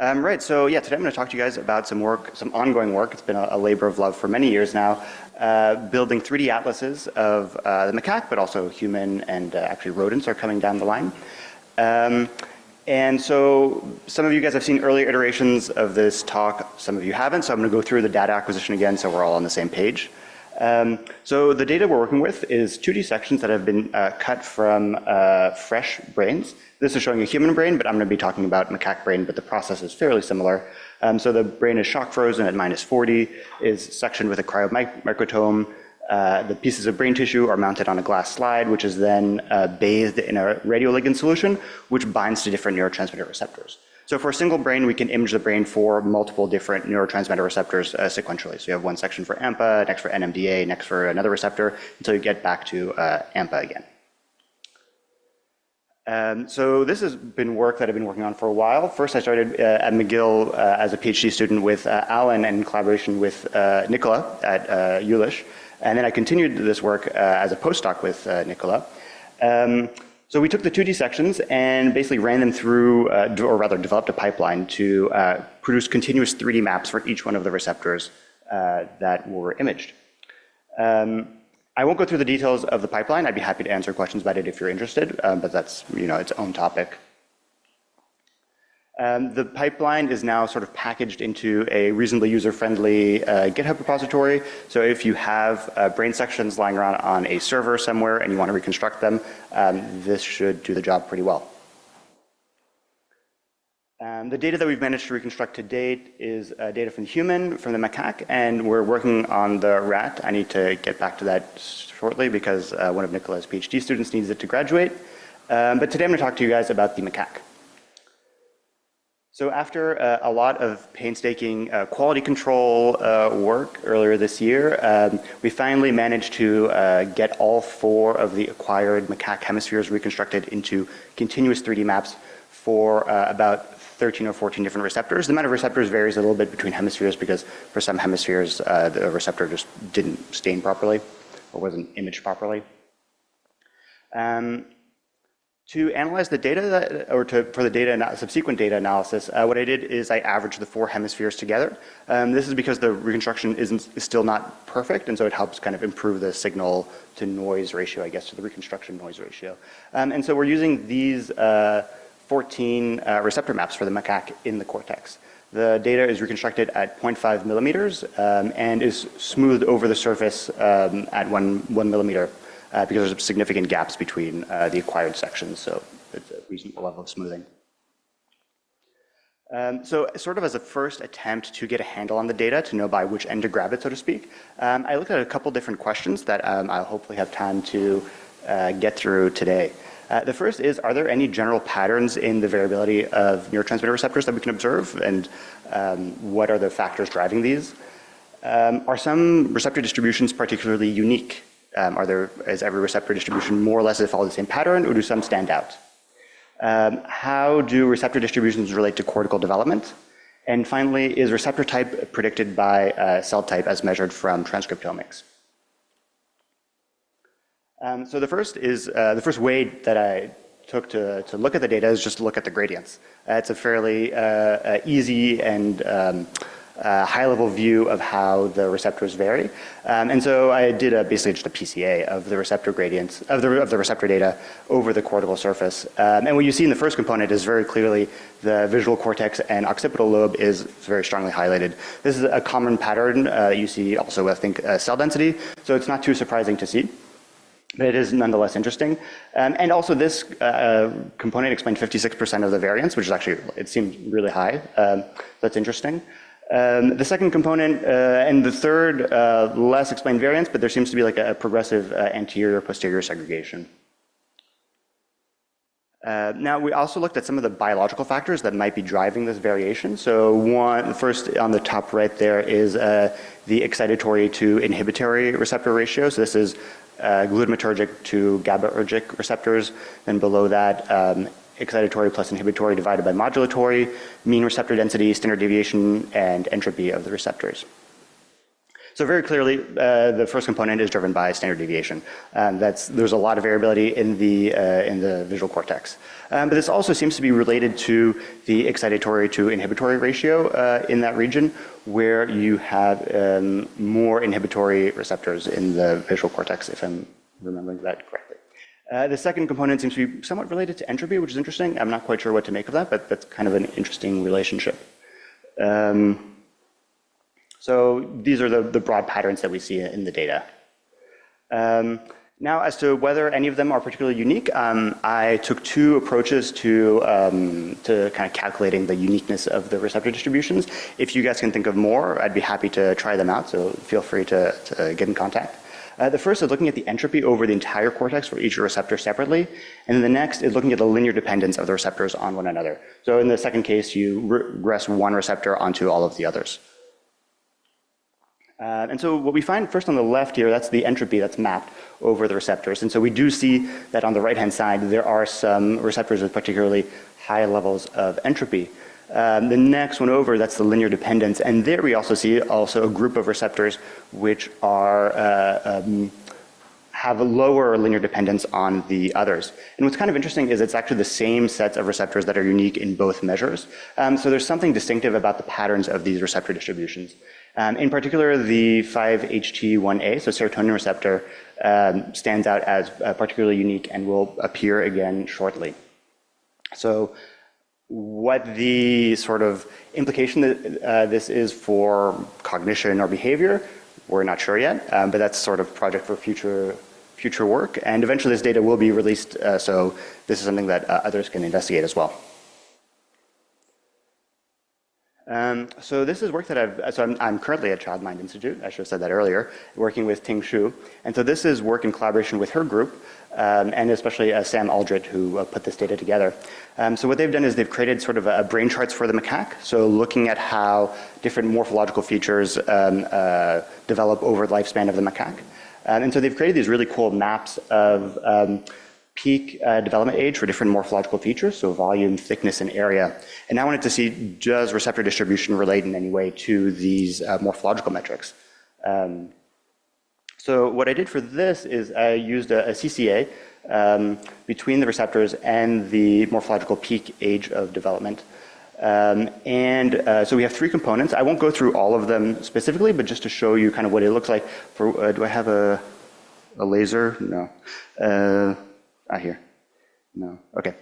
Right, so yeah, today I'm going to talk to you guys about some work, some ongoing work. It's been a labor of love for many years now, building 3D atlases of the macaque, but also human and actually rodents are coming down the line. And so some of you guys have seen earlier iterations of this talk, some of you haven't, so I'm going to go through the data acquisition again so we're all on the same page. So the data we're working with is 2D sections that have been cut from fresh brains. This is showing a human brain, but I'm going to be talking about macaque brain, but the process is fairly similar. So the brain is shock frozen at -40, is sectioned with a cryomicrotome. The pieces of brain tissue are mounted on a glass slide, which is then bathed in a radioligand solution, which binds to different neurotransmitter receptors. So for a single brain, we can image the brain for multiple different neurotransmitter receptors sequentially. So you have one section for AMPA, next for NMDA, next for another receptor, until you get back to AMPA again. So this has been work that I've been working on for a while. First, I started at McGill as a PhD student with Alan and in collaboration with Nicola at ULISH. And then I continued this work as a postdoc with Nicola. So we took the 2D sections and basically ran them through, or rather developed a pipeline to produce continuous 3D maps for each one of the receptors that were imaged. I won't go through the details of the pipeline. I'd be happy to answer questions about it if you're interested, but that's its own topic. The pipeline is now sort of packaged into a reasonably user-friendly GitHub repository. So if you have brain sections lying around on a server somewhere and you want to reconstruct them, this should do the job pretty well. The data that we've managed to reconstruct to date is data from the human, from the macaque, and we're working on the rat. I need to get back to that shortly because one of Nicola's PhD students needs it to graduate. But today I'm going to talk to you guys about the macaque. So after a lot of painstaking quality control work earlier this year, we finally managed to get all 4 of the acquired macaque hemispheres reconstructed into continuous 3D maps for about 13 or 14 different receptors. The amount of receptors varies a little bit between hemispheres because for some hemispheres the receptor just didn't stain properly or wasn't imaged properly. To analyze the data, for the data subsequent data analysis, what I did is I averaged the 4 hemispheres together. This is because the reconstruction is still not perfect, and so it helps kind of improve the signal to noise ratio, I guess, to the reconstruction noise ratio. And so we're using these 14 receptor maps for the macaque in the cortex. The data is reconstructed at 0.5 millimeters and is smoothed over the surface at 1 millimeter. Because there's significant gaps between the acquired sections, so it's a reasonable level of smoothing. So sort of as a first attempt to get a handle on the data, to know by which end to grab it, so to speak, I looked at a couple different questions that I'll hopefully have time to get through today. The first is, are there any general patterns in the variability of neurotransmitter receptors that we can observe, and what are the factors driving these? Are some receptor distributions particularly unique? Is every receptor distribution more or less follow the same pattern, or do some stand out? How do receptor distributions relate to cortical development? And finally, is receptor type predicted by cell type as measured from transcriptomics? So the first way that I took to look at the data is just to look at the gradients. It's a fairly easy and high-level view of how the receptors vary. And so I did basically just a PCA of the receptor gradients, of the receptor data over the cortical surface. And what you see in the first component is very clearly the visual cortex and occipital lobe is very strongly highlighted. This is a common pattern you see also, I think, cell density, so it's not too surprising to see. But it is nonetheless interesting. And also this component explained 56% of the variance, which is actually, it seems really high. That's interesting. The second component and the third, less explained variance, but there seems to be like a progressive anterior-posterior segregation. Now, we also looked at some of the biological factors that might be driving this variation. So first on the top right there is the excitatory to inhibitory receptor ratio. So this is glutamatergic to GABAergic receptors. Then below that, excitatory plus inhibitory divided by modulatory, mean receptor density, standard deviation, and entropy of the receptors. So very clearly, the first component is driven by standard deviation. There's a lot of variability in the visual cortex. But this also seems to be related to the excitatory to inhibitory ratio in that region, where you have more inhibitory receptors in the visual cortex, if I'm remembering that correctly. The second component seems to be somewhat related to entropy, which is interesting. I'm not quite sure what to make of that, but that's kind of an interesting relationship. So these are the broad patterns that we see in the data. Now, as to whether any of them are particularly unique, I took two approaches to kind of calculating the uniqueness of the receptor distributions. If you guys can think of more, I'd be happy to try them out, so feel free to get in contact. The first is looking at the entropy over the entire cortex for each receptor separately, and then the next is looking at the linear dependence of the receptors on one another. So in the second case, you regress one receptor onto all of the others. And so what we find first on the left here, that's the entropy that's mapped over the receptors. And so we do see that on the right-hand side, there are some receptors with particularly high levels of entropy. The next one over, that's the linear dependence. And there we also see a group of receptors which are have a lower linear dependence on the others. And what's kind of interesting is it's actually the same sets of receptors that are unique in both measures. So there's something distinctive about the patterns of these receptor distributions. In particular, the 5-HT1A, so serotonin receptor, stands out as particularly unique and will appear again shortly. So what the sort of implication that this is for cognition or behavior, we're not sure yet, but that's sort of project for future work. And eventually this data will be released, so this is something that others can investigate as well. So this is work that I'm currently at Child Mind Institute, I should have said that earlier, working with Ting Xu. And so this is work in collaboration with her group, and especially Sam Aldrich, who put this data together. So what they've done is they've created sort of a brain charts for the macaque, so looking at how different morphological features develop over the lifespan of the macaque. And so they've created these really cool maps of peak development age for different morphological features, so volume, thickness, and area. And I wanted to see, does receptor distribution relate in any way to these morphological metrics? So what I did for this is I used a CCA between the receptors and the morphological peak age of development. So we have three components. I won't go through all of them specifically, but just to show you kind of what it looks like. For do I have a laser? No. Here. No. Okay.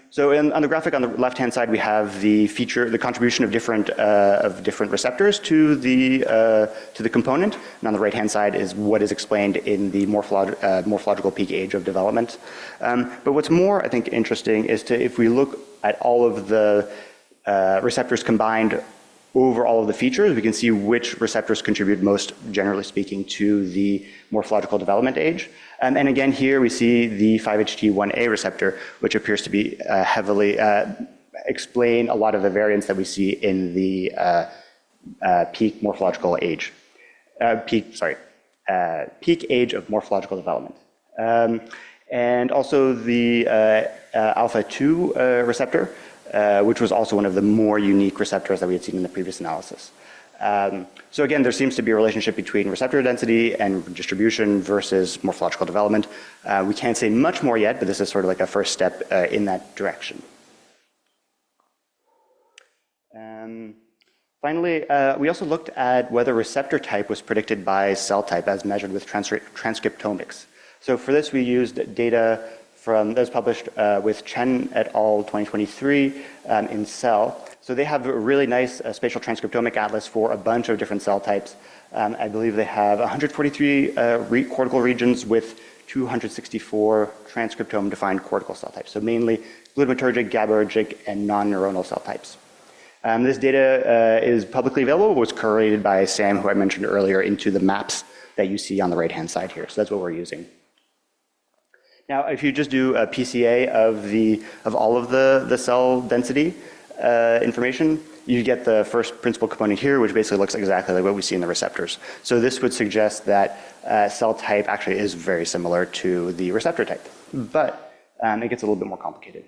So on the graphic on the left-hand side, we have the contribution of different receptors to the component, and on the right-hand side is what is explained in the morphological peak age of development. But what's more, I think, interesting is if we look at all of the receptors combined over all of the features, we can see which receptors contribute most, generally speaking, to the morphological development age. And again, here we see the 5-HT1A receptor, which appears to be heavily explain a lot of the variance that we see in the peak morphological age. Peak age of morphological development. And also the alpha-2 receptor, which was also one of the more unique receptors that we had seen in the previous analysis. So again, there seems to be a relationship between receptor density and distribution versus morphological development. We can't say much more yet, but this is sort of like a first step in that direction. Finally, we also looked at whether receptor type was predicted by cell type as measured with transcriptomics. So for this, we used data that was published with Chen et al. 2023 in Cell. So they have a really nice spatial transcriptomic atlas for a bunch of different cell types. I believe they have 143 cortical regions with 264 transcriptome-defined cortical cell types. So mainly glutamatergic, GABAergic, and non-neuronal cell types. This data is publicly available, was correlated by Sam, who I mentioned earlier, into the maps that you see on the right-hand side here. So that's what we're using. Now, if you just do a PCA of all of the cell density information, you get the first principal component here, which basically looks exactly like what we see in the receptors. So this would suggest that cell type actually is very similar to the receptor type, but it gets a little bit more complicated.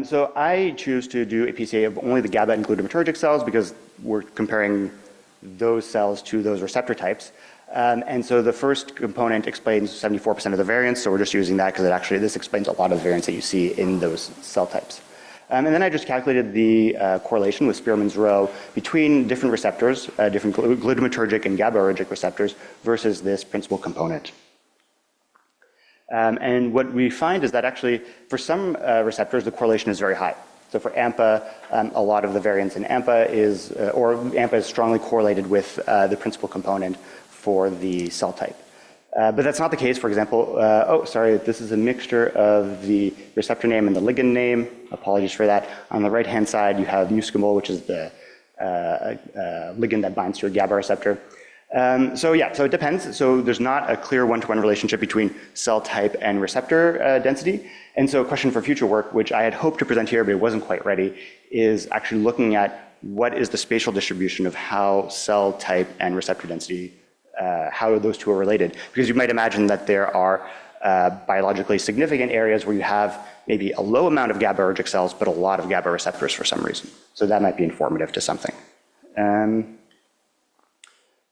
So I choose to do a PCA of only the GABA and glutamatergic cells because we're comparing those cells to those receptor types. And so the first component explains 74% of the variance, so we're just using that because this explains a lot of the variance that you see in those cell types. And then I just calculated the correlation with Spearman's rho between different receptors, different glutamatergic and GABAergic receptors versus this principal component. And what we find is that actually for some receptors the correlation is very high. So for AMPA, a lot of the variance in AMPA is, or AMPA is strongly correlated with the principal component for the cell type. But that's not the case, for example, this is a mixture of the receptor name and the ligand name. Apologies for that. On the right-hand side, you have muscimol, which is the ligand that binds to a GABA receptor. So it depends. So there's not a clear one-to-one relationship between cell type and receptor density. And so a question for future work, which I had hoped to present here, but it wasn't quite ready, is actually looking at what is the spatial distribution of how cell type and receptor density, how those two are related. Because you might imagine that there are biologically significant areas where you have maybe a low amount of GABAergic cells, but a lot of GABA receptors for some reason. So that might be informative to something.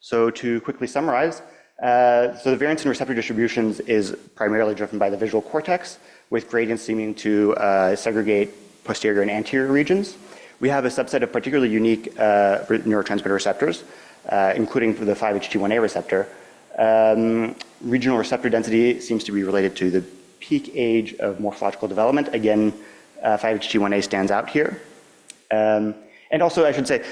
So to quickly summarize, so the variance in receptor distributions is primarily driven by the visual cortex, with gradients seeming to segregate posterior and anterior regions. We have a subset of particularly unique neurotransmitter receptors, including the 5-HT1A receptor. Regional receptor density seems to be related to the peak age of morphological development. Again, 5-HT1A stands out here. And also, I should say,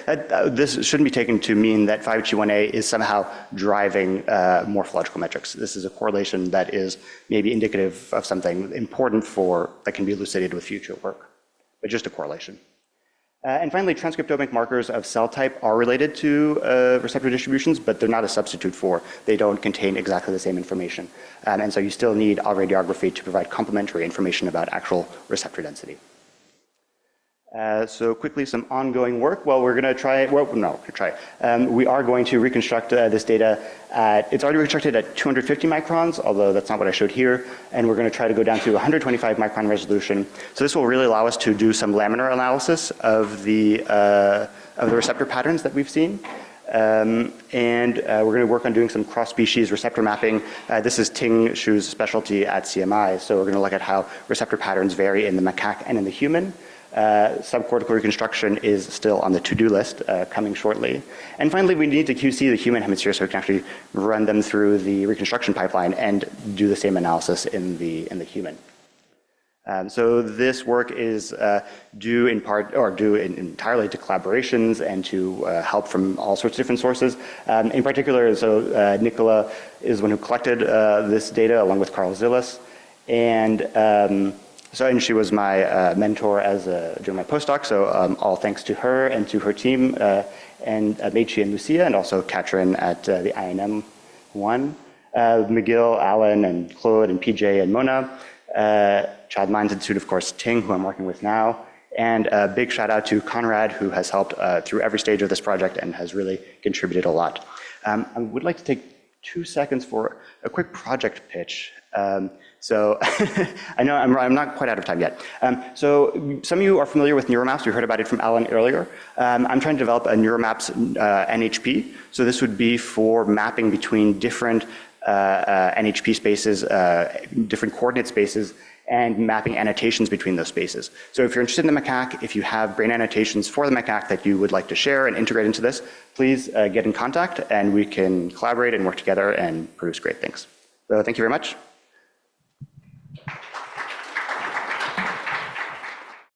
this shouldn't be taken to mean that 5-HT1A is somehow driving morphological metrics. This is a correlation that is maybe indicative of something important that can be elucidated with future work, but just a correlation. And finally, transcriptomic markers of cell type are related to receptor distributions, but they're not a substitute for. They don't contain exactly the same information. And so you still need radiography to provide complementary information about actual receptor density. So quickly, some ongoing work. Well, we're going to try, we are going to reconstruct this data it's already reconstructed at 250 microns, although that's not what I showed here. And we're going to try to go down to 125 micron resolution. So this will really allow us to do some laminar analysis of the receptor patterns that we've seen. We're going to work on doing some cross-species receptor mapping. This is Ting Shu's specialty at CMI. So we're going to look at how receptor patterns vary in the macaque and in the human. Subcortical reconstruction is still on the to-do list, coming shortly. And finally, we need to QC the human hemisphere so we can actually run them through the reconstruction pipeline and do the same analysis in the human. So this work is due in part, or due entirely to collaborations and to help from all sorts of different sources. In particular, so Nicola is the one who collected this data along with Carl Zillis. And she was my mentor during my postdoc, so all thanks to her and to her team, and Meichi and Lucia, and also Katrin at the INM one, McGill, Alan, and Claude, and PJ, and Mona, Child Minds Institute, of course, Ting, who I'm working with now, and a big shout out to Conrad, who has helped through every stage of this project and has really contributed a lot. I would like to take 2 seconds for a quick project pitch. So I know I'm not quite out of time yet. So some of you are familiar with NeuroMaps. You heard about it from Alan earlier. I'm trying to develop a NeuroMaps NHP. So this would be for mapping between different NHP spaces, different coordinate spaces, and mapping annotations between those spaces. So if you're interested in the macaque, if you have brain annotations for the macaque that you would like to share and integrate into this, please get in contact and we can collaborate and work together and produce great things. So thank you very much.